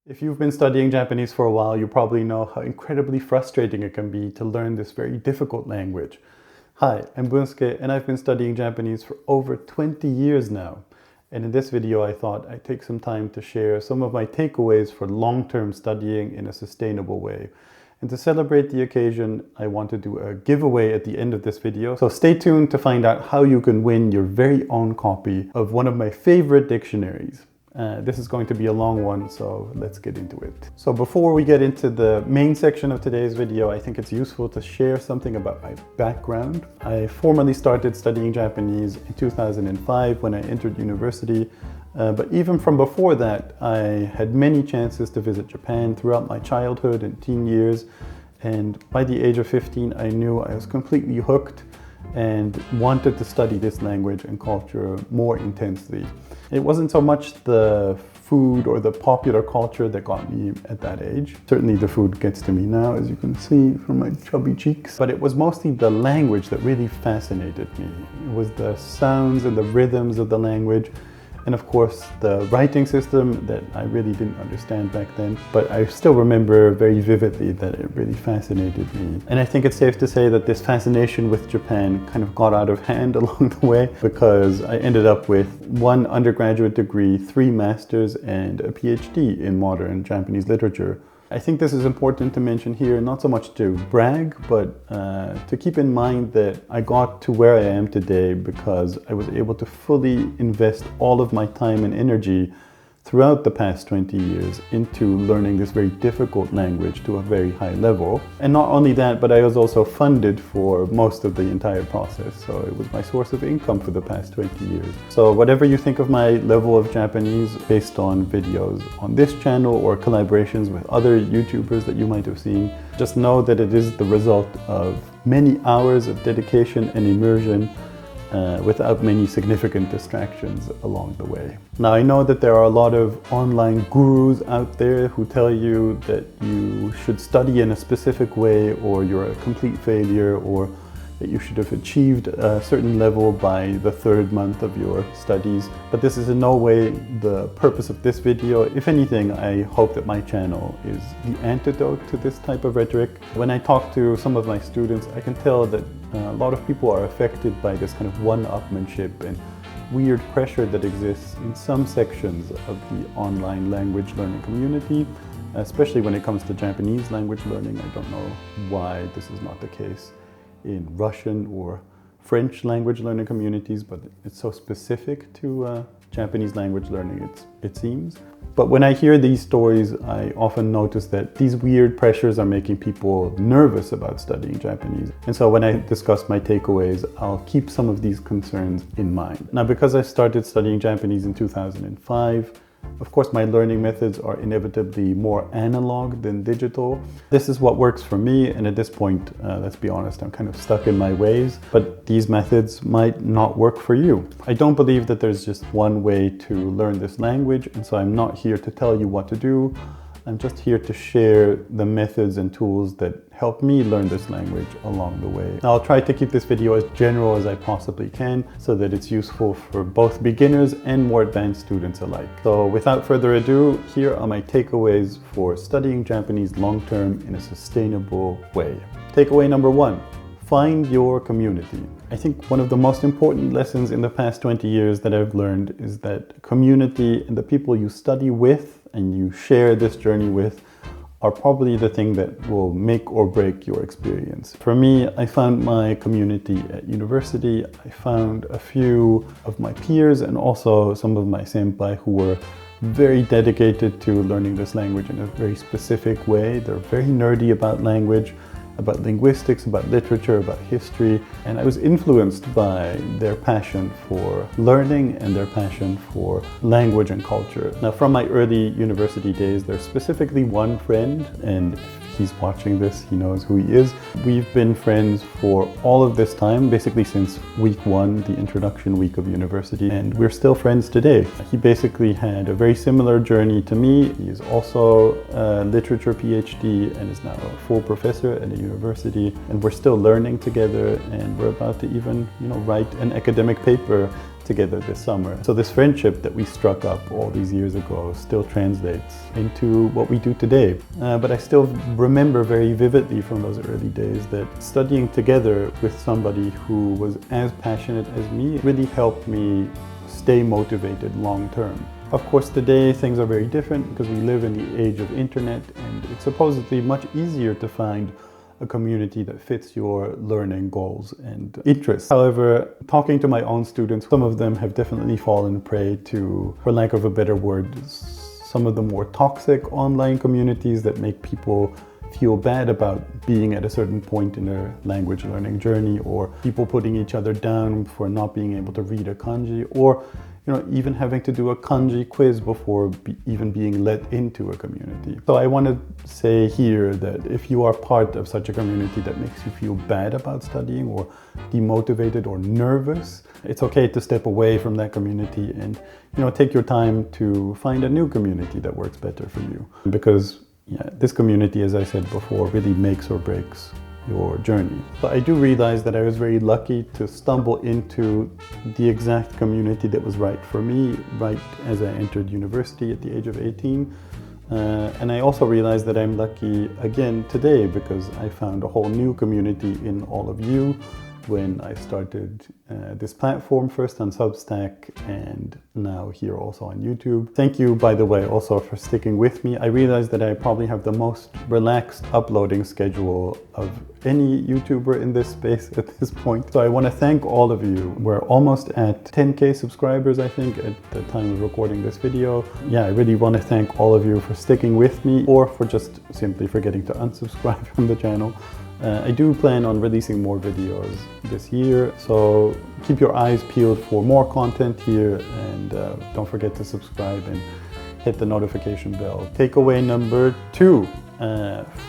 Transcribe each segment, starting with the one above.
If you've been studying Japanese for a while, you probably know how incredibly frustrating it can be to learn this very difficult language. Hi, I'm Bunsuke, and I've been studying Japanese for over 20 years now. And in this video, I thought I'd take some time to share some of my takeaways for long-term studying in a sustainable way. And to celebrate the occasion, I want to do a giveaway at the end of this video. So stay tuned to find out how you can win your very own copy of one of my favorite dictionaries. This is going to be a long one, so let's get into it. So before we get into the main section of today's video, I think it's useful to share something about my background. I formally started studying Japanese in 2005 when I entered university. But even from before that, I had many chances to visit Japan throughout my childhood and teen years. And by the age of 15, I knew I was completely hooked and wanted to study this language and culture more intensely. It wasn't so much the food or the popular culture that got me at that age. Certainly the food gets to me now, as you can see from my chubby cheeks. But it was mostly the language that really fascinated me. It was the sounds and the rhythms of the language. And of course, the writing system that I really didn't understand back then, but I still remember very vividly that it really fascinated me. And I think it's safe to say that this fascination with Japan kind of got out of hand along the way, because I ended up with 1 undergraduate degree, 3 masters, and a PhD in modern Japanese literature. I think this is important to mention here, not so much to brag, but to keep in mind that I got to where I am today because I was able to fully invest all of my time and energy throughout the past 20 years into learning this very difficult language to a very high level. And not only that, but I was also funded for most of the entire process. So it was my source of income for the past 20 years. So whatever you think of my level of Japanese based on videos on this channel or collaborations with other YouTubers that you might have seen, just know that it is the result of many hours of dedication and immersion without many significant distractions along the way. Now, I know that there are a lot of online gurus out there who tell you that you should study in a specific way, or you're a complete failure, or that you should have achieved a certain level by the 3rd month of your studies. But this is in no way the purpose of this video. If anything, I hope that my channel is the antidote to this type of rhetoric. When I talk to some of my students, I can tell that a lot of people are affected by this kind of one-upmanship and weird pressure that exists in some sections of the online language learning community, especially when it comes to Japanese language learning. I don't know why this is not the case in Russian or French language learning communities, but it's so specific to Japanese language learning, it seems. But when I hear these stories, I often notice that these weird pressures are making people nervous about studying Japanese. And so when I discuss my takeaways, I'll keep some of these concerns in mind. Now, because I started studying Japanese in 2005, of course, my learning methods are inevitably more analog than digital. This is what works for me, and at this point, let's be honest, I'm kind of stuck in my ways, but these methods might not work for you. I don't believe that there's just one way to learn this language, and so I'm not here to tell you what to do. I'm just here to share the methods and tools that help me learn this language along the way. Now, I'll try to keep this video as general as I possibly can so that it's useful for both beginners and more advanced students alike. So without further ado, here are my takeaways for studying Japanese long-term in a sustainable way. Takeaway number 1. Find your community. I think one of the most important lessons in the past 20 years that I've learned is that community and the people you study with and you share this journey with are probably the thing that will make or break your experience. For me, I found my community at university. I found a few of my peers and also some of my senpai who were very dedicated to learning this language in a very specific way. They're very nerdy about language, about linguistics, about literature, about history, and I was influenced by their passion for learning and their passion for language and culture. Now, from my early university days, there's specifically one friend, and if he's watching this, he knows who he is. We've been friends for all of this time, basically since week 1, the introduction week of university, and we're still friends today. He basically had a very similar journey to me. He is also a literature PhD and is now a full professor at a university, and we're still learning together, and we're about to even, write an academic paper together this summer. So this friendship that we struck up all these years ago still translates into what we do today. But I still remember very vividly from those early days that studying together with somebody who was as passionate as me really helped me stay motivated long term. Of course, today things are very different because we live in the age of internet, and it's supposedly much easier to find a community that fits your learning goals and interests. However, talking to my own students, some of them have definitely fallen prey to, for lack of a better word, some of the more toxic online communities that make people feel bad about being at a certain point in their language learning journey, or people putting each other down for not being able to read a kanji, or even having to do a kanji quiz before even being let into a community. So I want to say here that if you are part of such a community that makes you feel bad about studying, or demotivated or nervous, it's okay to step away from that community and take your time to find a new community that works better for you. Because this community, as I said before, really makes or breaks your journey. But I do realize that I was very lucky to stumble into the exact community that was right for me, right as I entered university at the age of 18. And I also realized that I'm lucky again today because I found a whole new community in all of you when I started this platform, first on Substack and now here also on YouTube. Thank you, by the way, also for sticking with me. I realized that I probably have the most relaxed uploading schedule of any YouTuber in this space at this point. So I want to thank all of you. We're almost at 10K subscribers, I think, at the time of recording this video. Yeah, I really want to thank all of you for sticking with me, or for just simply forgetting to unsubscribe from the channel. I do plan on releasing more videos this year, so keep your eyes peeled for more content here, and don't forget to subscribe and hit the notification bell. Takeaway number 2,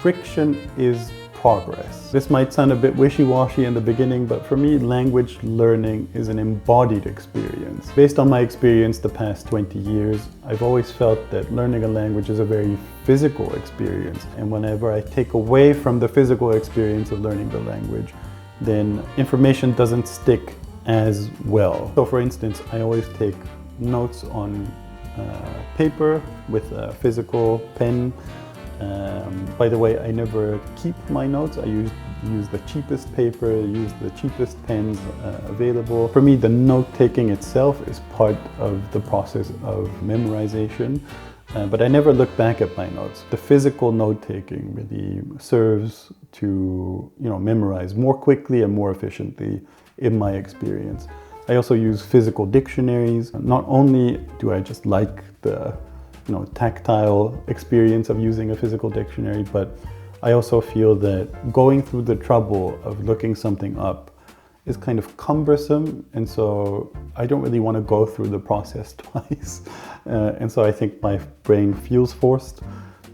friction is progress. This might sound a bit wishy-washy in the beginning, but for me, language learning is an embodied experience. Based on my experience the past 20 years, I've always felt that learning a language is a very physical experience. And whenever I take away from the physical experience of learning the language, then information doesn't stick as well. So for instance, I always take notes on paper with a physical pen. By the way, I never keep my notes. I use the cheapest paper, use the cheapest pens available. For me, the note-taking itself is part of the process of memorization, but I never look back at my notes. The physical note-taking really serves to memorize more quickly and more efficiently in my experience. I also use physical dictionaries. Not only do I just like the tactile experience of using a physical dictionary, but I also feel that going through the trouble of looking something up is kind of cumbersome, and so I don't really want to go through the process twice. And so I think my brain feels forced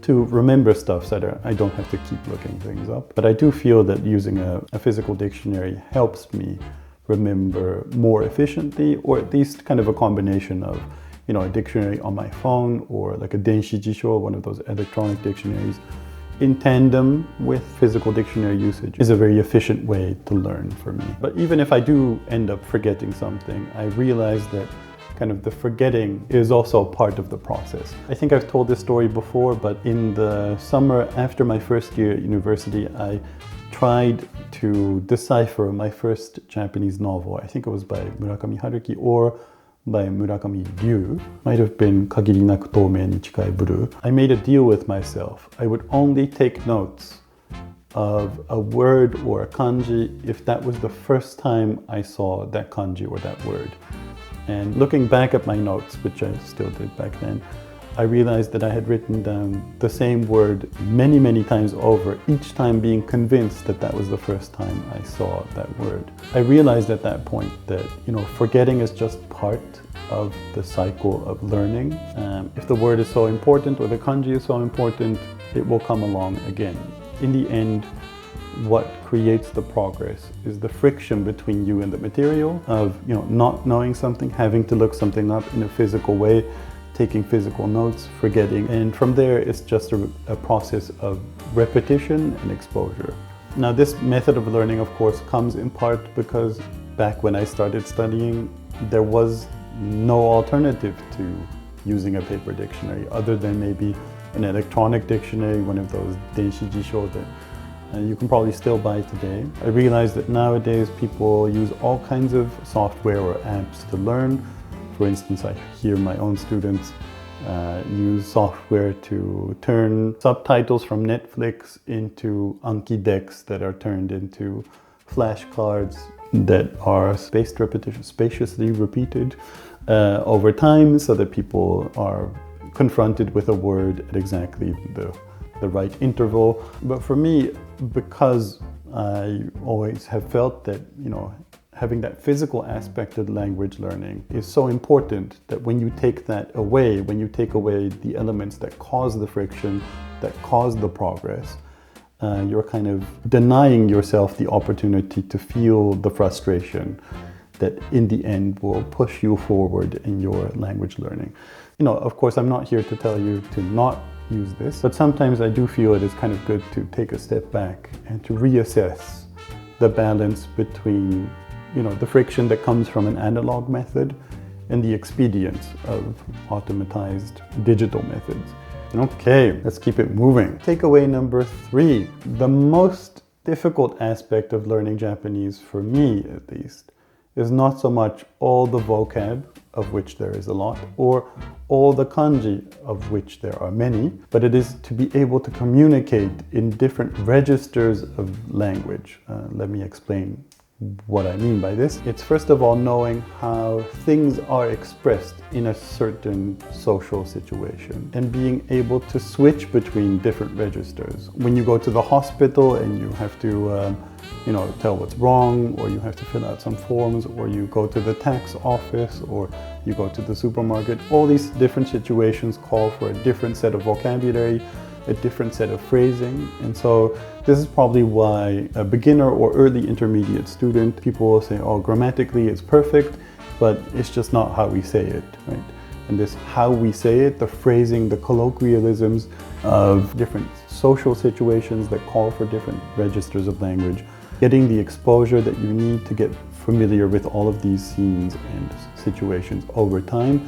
to remember stuff so that I don't have to keep looking things up. But I do feel that using a physical dictionary helps me remember more efficiently, or at least kind of a combination of a dictionary on my phone, or like a denshi jisho, one of those electronic dictionaries, in tandem with physical dictionary usage is a very efficient way to learn for me. But even if I do end up forgetting something, I realize that kind of the forgetting is also part of the process. I think I've told this story before, but in the summer after my first year at university, I tried to decipher my first Japanese novel. I think it was by Murakami Haruki or by Murakami Ryu. Might have been Kagiri Naku Toumei ni Chikai Buru. I made a deal with myself. I would only take notes of a word or a kanji if that was the first time I saw that kanji or that word. And looking back at my notes, which I still did back then, I realized that I had written down the same word many, many times over, each time being convinced that that was the first time I saw that word. I realized at that point that, forgetting is just part of the cycle of learning. If the word is so important or the kanji is so important, it will come along again. In the end, what creates the progress is the friction between you and the material of, not knowing something, having to look something up in a physical way, taking physical notes, forgetting, and from there it's just a process of repetition and exposure. Now this method of learning, of course, comes in part because back when I started studying, there was no alternative to using a paper dictionary other than maybe an electronic dictionary, one of those denshijisho that you can probably still buy today. I realized that nowadays people use all kinds of software or apps to learn. For instance, I hear my own students use software to turn subtitles from Netflix into Anki decks that are turned into flashcards that are spaciously repeated over time, so that people are confronted with a word at exactly the right interval. But for me, because I always have felt that, having that physical aspect of language learning is so important, that when you take that away, when you take away the elements that cause the friction, that cause the progress, you're kind of denying yourself the opportunity to feel the frustration that in the end will push you forward in your language learning. Of course, I'm not here to tell you to not use this, but sometimes I do feel it is kind of good to take a step back and to reassess the balance between the friction that comes from an analog method and the expedience of automatized digital methods. Okay, let's keep it moving. Takeaway number 3. The most difficult aspect of learning Japanese, for me at least, is not so much all the vocab, of which there is a lot, or all the kanji, of which there are many, but it is to be able to communicate in different registers of language. Let me explain what I mean by this. It's first of all knowing how things are expressed in a certain social situation and being able to switch between different registers. When you go to the hospital and you have to tell what's wrong, or you have to fill out some forms, or you go to the tax office, or you go to the supermarket, all these different situations call for a different set of vocabulary, a different set of phrasing. And so this is probably why a beginner or early intermediate student, people will say, oh, grammatically it's perfect, but it's just not how we say it, right? And this how we say it, the phrasing, the colloquialisms of different social situations that call for different registers of language, getting the exposure that you need to get familiar with all of these scenes and situations over time,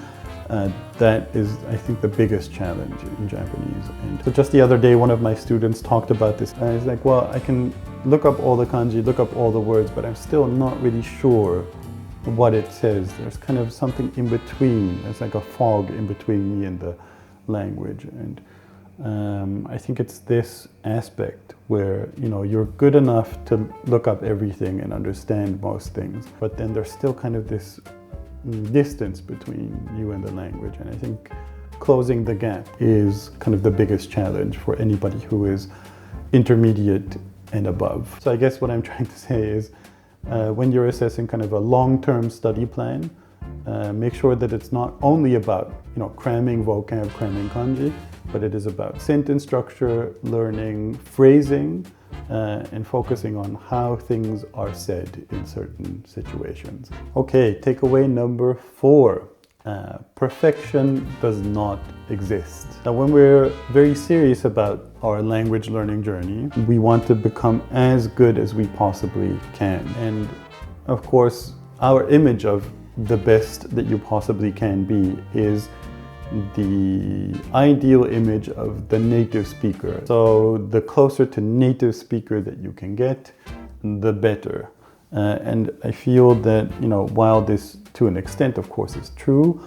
that is, I think, the biggest challenge in Japanese. And so just the other day, one of my students talked about this, and he's like, well, I can look up all the kanji, look up all the words, but I'm still not really sure what it says. There's kind of something in between. There's like a fog in between me and the language. And I think it's this aspect where, you're good enough to look up everything and understand most things, but then there's still kind of this distance between you and the language. And I think closing the gap is kind of the biggest challenge for anybody who is intermediate and above. So I guess what I'm trying to say is, when you're assessing kind of a long-term study plan, make sure that it's not only about cramming vocab, cramming kanji, but it is about sentence structure, learning phrasing, and focusing on how things are said in certain situations. Okay, takeaway number 4. Perfection does not exist. Now, when we're very serious about our language learning journey, we want to become as good as we possibly can. And of course, our image of the best that you possibly can be is the ideal image of the native speaker. So the closer to native speaker that you can get, the better. And I feel that, while this to an extent, of course, is true,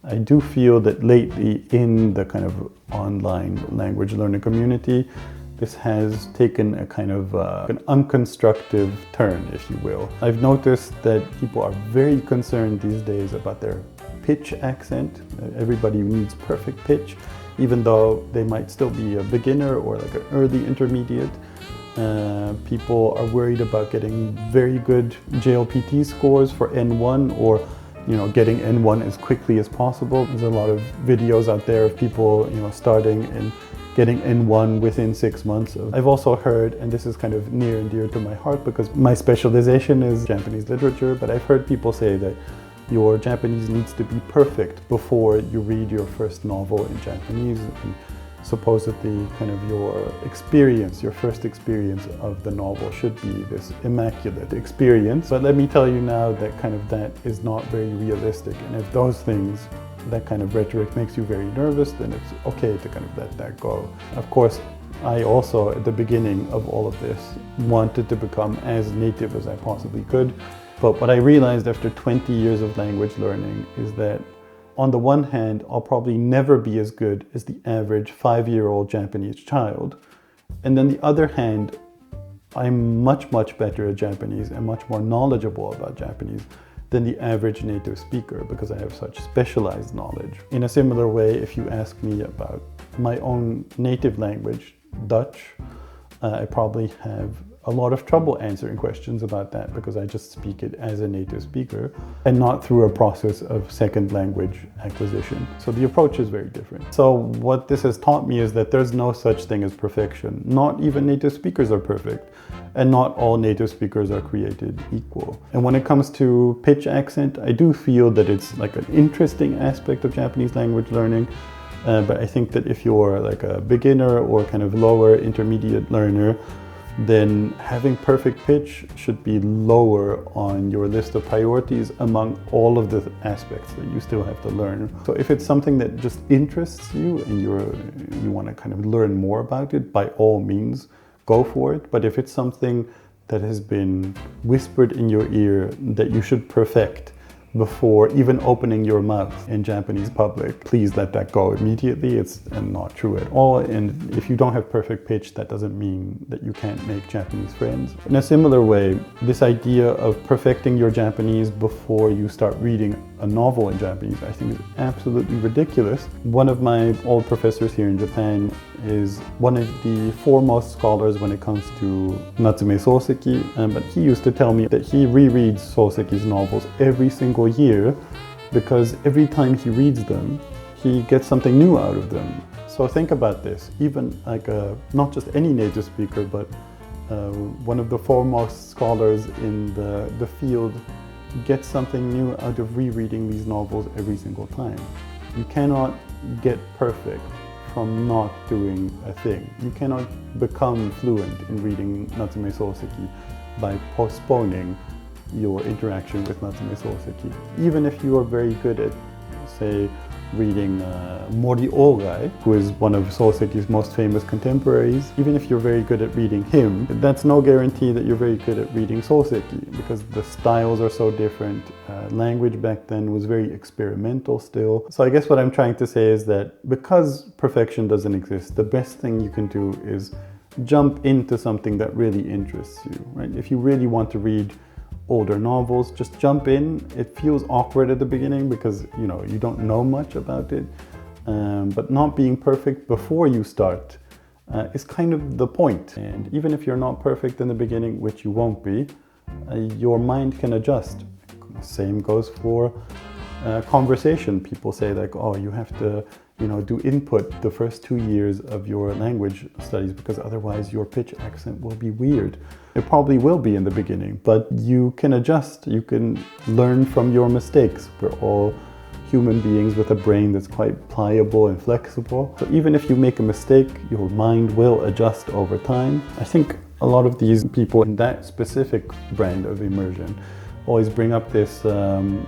I do feel that lately in the kind of online language learning community, this has taken a kind of an unconstructive turn, if you will. I've noticed that people are very concerned these days about their pitch accent. Everybody needs perfect pitch, even though they might still be a beginner or like an early intermediate. People are worried about getting very good JLPT scores for N1, or getting N1 as quickly as possible. There's a lot of videos out there of people starting and getting N1 within 6 months. I've also heard, and this is kind of near and dear to my heart because my specialization is Japanese literature, but I've heard people say that your Japanese needs to be perfect before you read your first novel in Japanese. And supposedly kind of your experience, your first experience of the novel should be this immaculate experience. But let me tell you now that kind of that is not very realistic. And if those things, that kind of rhetoric makes you very nervous, then it's okay to kind of let that go. Of course, I also, at the beginning of all of this, wanted to become as native as I possibly could. But what I realized after 20 years of language learning is that on the one hand, I'll probably never be as good as the average 5-year-old Japanese child. And then the other hand, I'm much, much better at Japanese and much more knowledgeable about Japanese than the average native speaker because I have such specialized knowledge. In a similar way, if you ask me about my own native language, Dutch, I probably have a lot of trouble answering questions about that because I just speak it as a native speaker and not through a process of second language acquisition. So the approach is very different. So what this has taught me is that there's no such thing as perfection. Not even native speakers are perfect, and not all native speakers are created equal. And when it comes to pitch accent, I do feel that it's like an interesting aspect of Japanese language learning. But I think that if you're like a beginner or kind of lower intermediate learner, then having perfect pitch should be lower on your list of priorities among all of the aspects that you still have to learn. So if it's something that just interests you and you want to kind of learn more about it, by all means, go for it. But if it's something that has been whispered in your ear that you should perfect before even opening your mouth in Japanese public, please let that go immediately. It's not true at all. And if you don't have perfect pitch, that doesn't mean that you can't make Japanese friends. In a similar way, this idea of perfecting your Japanese before you start reading a novel in Japanese, I think is absolutely ridiculous. One of my old professors here in Japan is one of the foremost scholars when it comes to Natsume Soseki, but he used to tell me that he rereads Soseki's novels every single year because every time he reads them, he gets something new out of them. So think about this, even like not just any native speaker, but one of the foremost scholars in the field gets something new out of rereading these novels every single time. You cannot get perfect from not doing a thing. You cannot become fluent in reading Natsume Soseki by postponing your interaction with Natsume Soseki. Even if you are very good at, say, reading Mori Ogai, who is one of Soseki's most famous contemporaries, even if you're very good at reading him, that's no guarantee that you're very good at reading Soseki because the styles are so different. Language back then was very experimental still. So I guess what I'm trying to say is that because perfection doesn't exist, the best thing you can do is jump into something that really interests you, right? If you really want to read older novels, just jump in. It feels awkward at the beginning because you don't know much about it, but not being perfect before you start is kind of the point. And even if you're not perfect in the beginning, which you won't be, your mind can adjust. Same goes for conversation. People say like, oh, you have to do input the first 2 years of your language studies because otherwise your pitch accent will be weird. It probably will be in the beginning, but you can adjust. You can learn from your mistakes. We're all human beings with a brain that's quite pliable and flexible. So even if you make a mistake, your mind will adjust over time. I think a lot of these people in that specific brand of immersion always bring up this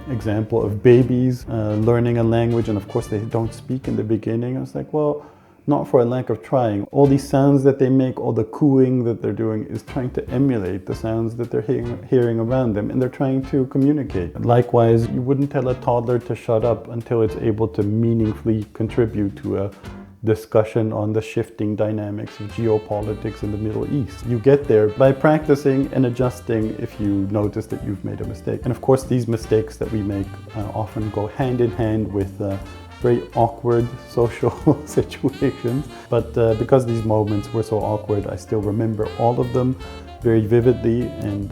example of babies learning a language, and of course they don't speak in the beginning. I was like, well, not for a lack of trying. All these sounds that they make, all the cooing that they're doing is trying to emulate the sounds that they're hearing around them, and they're trying to communicate. Likewise, you wouldn't tell a toddler to shut up until it's able to meaningfully contribute to a discussion on the shifting dynamics of geopolitics in the Middle East. You get there by practicing and adjusting if you notice that you've made a mistake. And of course, these mistakes that we make often go hand in hand with very awkward social situations. But because these moments were so awkward, I still remember all of them very vividly, and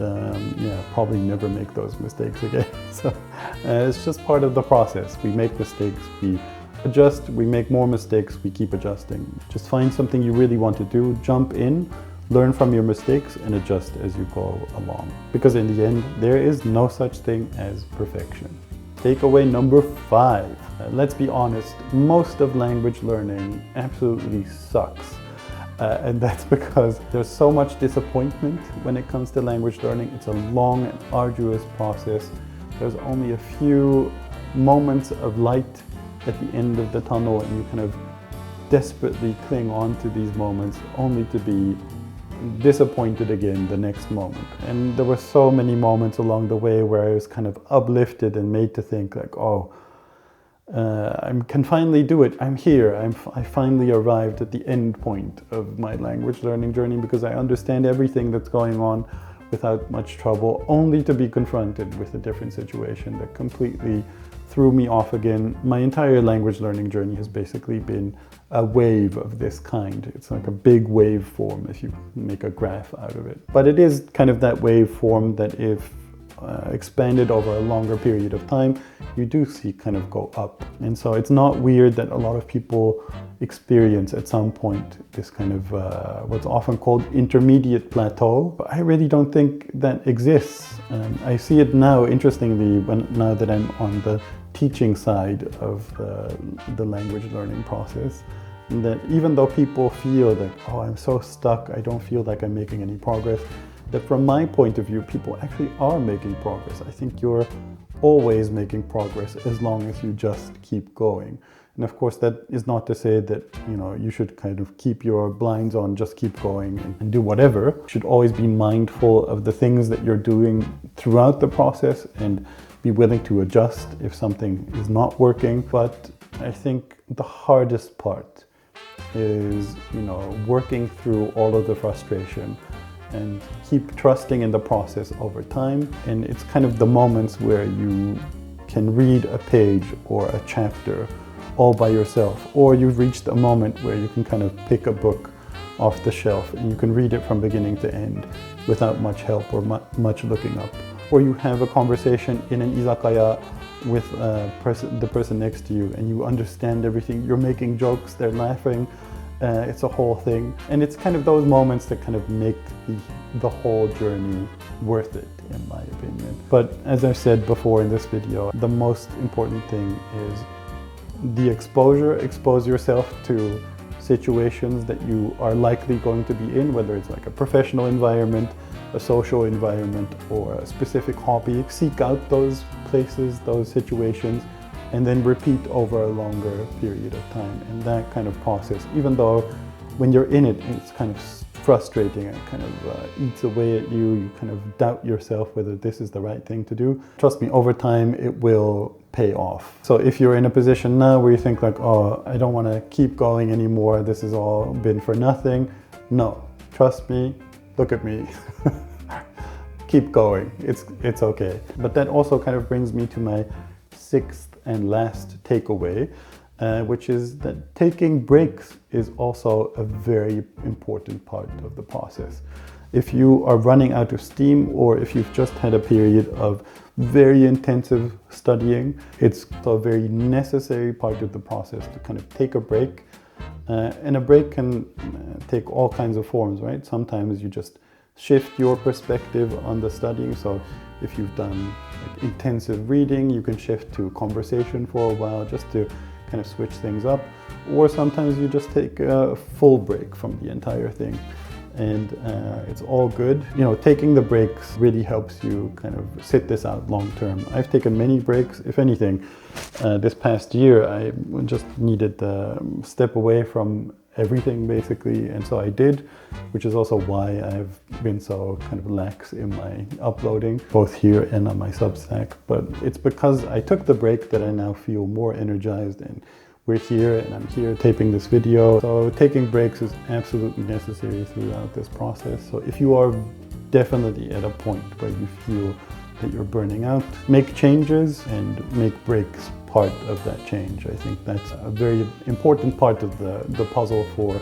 probably never make those mistakes again. So it's just part of the process. We make mistakes, we adjust, we make more mistakes, we keep adjusting. Just find something you really want to do, jump in, learn from your mistakes, and adjust as you go along. Because in the end, there is no such thing as perfection. takeaway number 5. Let's be honest, most of language learning absolutely sucks. And that's because there's so much disappointment when it comes to language learning. It's a long and arduous process. There's only a few moments of light at the end of the tunnel, and you kind of desperately cling on to these moments only to be disappointed again the next moment. And there were so many moments along the way where I was kind of uplifted and made to think like, oh, I can finally do it. I'm here. I finally arrived at the end point of my language learning journey because I understand everything that's going on without much trouble, only to be confronted with a different situation that completely threw me off again. My entire language learning journey has basically been a wave of this kind. It's like a big waveform if you make a graph out of it. But it is kind of that waveform that if expanded over a longer period of time, you do see kind of go up. And so it's not weird that a lot of people experience at some point this kind of what's often called intermediate plateau. But I really don't think that exists. I see it now, interestingly, now that I'm on the teaching side of the language learning process, that even though people feel that, oh, I'm so stuck, I don't feel like I'm making any progress, that from my point of view, people actually are making progress. I think you're always making progress as long as you just keep going. And of course, that is not to say that, you know, you should kind of keep your blinds on, just keep going and do whatever. You should always be mindful of the things that you're doing throughout the process and be willing to adjust if something is not working. But I think the hardest part is, you know, working through all of the frustration and keep trusting in the process over time. And it's kind of the moments where you can read a page or a chapter all by yourself, or you've reached a moment where you can kind of pick a book off the shelf and you can read it from beginning to end without much help or much looking up. Or you have a conversation in an izakaya with the person next to you and you understand everything. You're making jokes, they're laughing. It's a whole thing. And it's kind of those moments that kind of make the whole journey worth it, in my opinion. But as I've said before in this video, the most important thing is the exposure. Expose yourself to situations that you are likely going to be in, whether it's like a professional environment, a social environment, or a specific hobby. Seek out those places, those situations, and then repeat over a longer period of time. And that kind of process, even though when you're in it, it's kind of frustrating and kind of eats away at you, you kind of doubt yourself whether this is the right thing to do. Trust me, over time it will pay off. So if you're in a position now where you think like, oh, I don't want to keep going anymore, this has all been for nothing. No, trust me, look at me. Keep going, it's okay. But that also kind of brings me to my 6th and last takeaway, which is that taking breaks is also a very important part of the process. If you are running out of steam, or if you've just had a period of very intensive studying, it's a very necessary part of the process to kind of take a break. And a break can take all kinds of forms, right? Sometimes you just shift your perspective on the studying. So if you've done like intensive reading, you can shift to conversation for a while just to kind of switch things up. Or sometimes you just take a full break from the entire thing. And it's all good. You know, taking the breaks really helps you kind of sit this out long term. I've taken many breaks. If anything, this past year, I just needed to step away from everything basically, and so I did, which is also why I've been so kind of lax in my uploading, both here and on my Substack. But it's because I took the break that I now feel more energized, and we're here and I'm here taping this video. So taking breaks is absolutely necessary throughout this process. So if you are definitely at a point where you feel that you're burning out, make changes and make breaks part of that change. I think that's a very important part of the puzzle for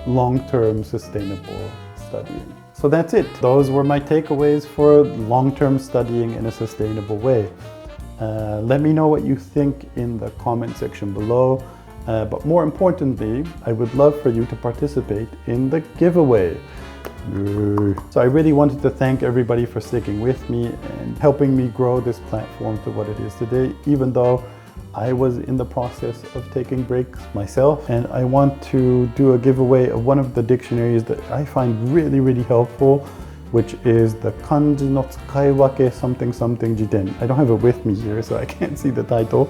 long-term sustainable studying. So that's it. Those were my takeaways for long-term studying in a sustainable way. Let me know what you think in the comment section below. But more importantly, I would love for you to participate in the giveaway. So I really wanted to thank everybody for sticking with me and helping me grow this platform to what it is today, even though I was in the process of taking breaks myself. And I want to do a giveaway of one of the dictionaries that I find really, really helpful, which is the Kanji no Tsukaiwake something something jiten. I don't have it with me here, so I can't see the title.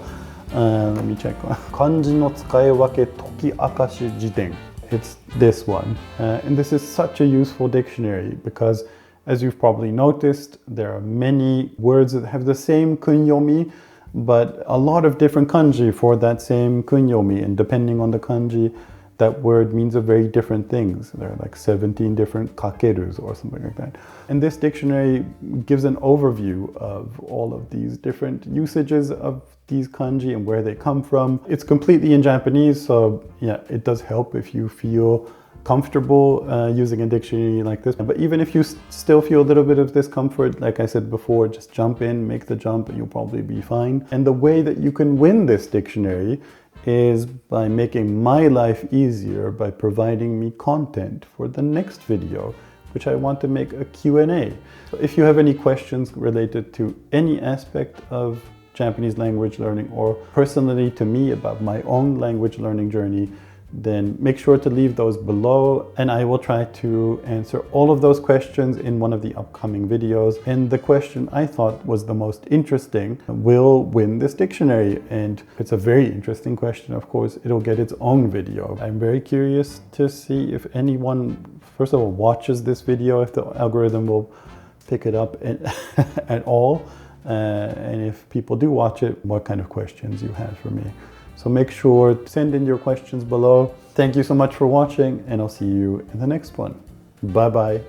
Let me check. Kanji no Tsukaiwake Toki Akashi Jiten. It's this one. And this is such a useful dictionary because, as you've probably noticed, there are many words that have the same kunyomi, but a lot of different kanji for that same kunyomi. And depending on the kanji, that word means a very different things. There are like 17 different kakerus or something like that. And this dictionary gives an overview of all of these different usages of these kanji and where they come from. It's completely in Japanese, so yeah, it does help if you feel comfortable using a dictionary like this. But even if you still feel a little bit of discomfort, like I said before, just jump in, make the jump, and you'll probably be fine. And the way that you can win this dictionary is by making my life easier by providing me content for the next video, which I want to make a Q&A. So if you have any questions related to any aspect of Japanese language learning, or personally to me about my own language learning journey, then make sure to leave those below, and I will try to answer all of those questions in one of the upcoming videos. And the question I thought was the most interesting will win this dictionary. And if it's a very interesting question, of course, it'll get its own video. I'm very curious to see if anyone, first of all, watches this video, if the algorithm will pick it up at all. And if people do watch it, what kind of questions you have for me. So make sure to send in your questions below. Thank you so much for watching, and I'll see you in the next one. Bye bye.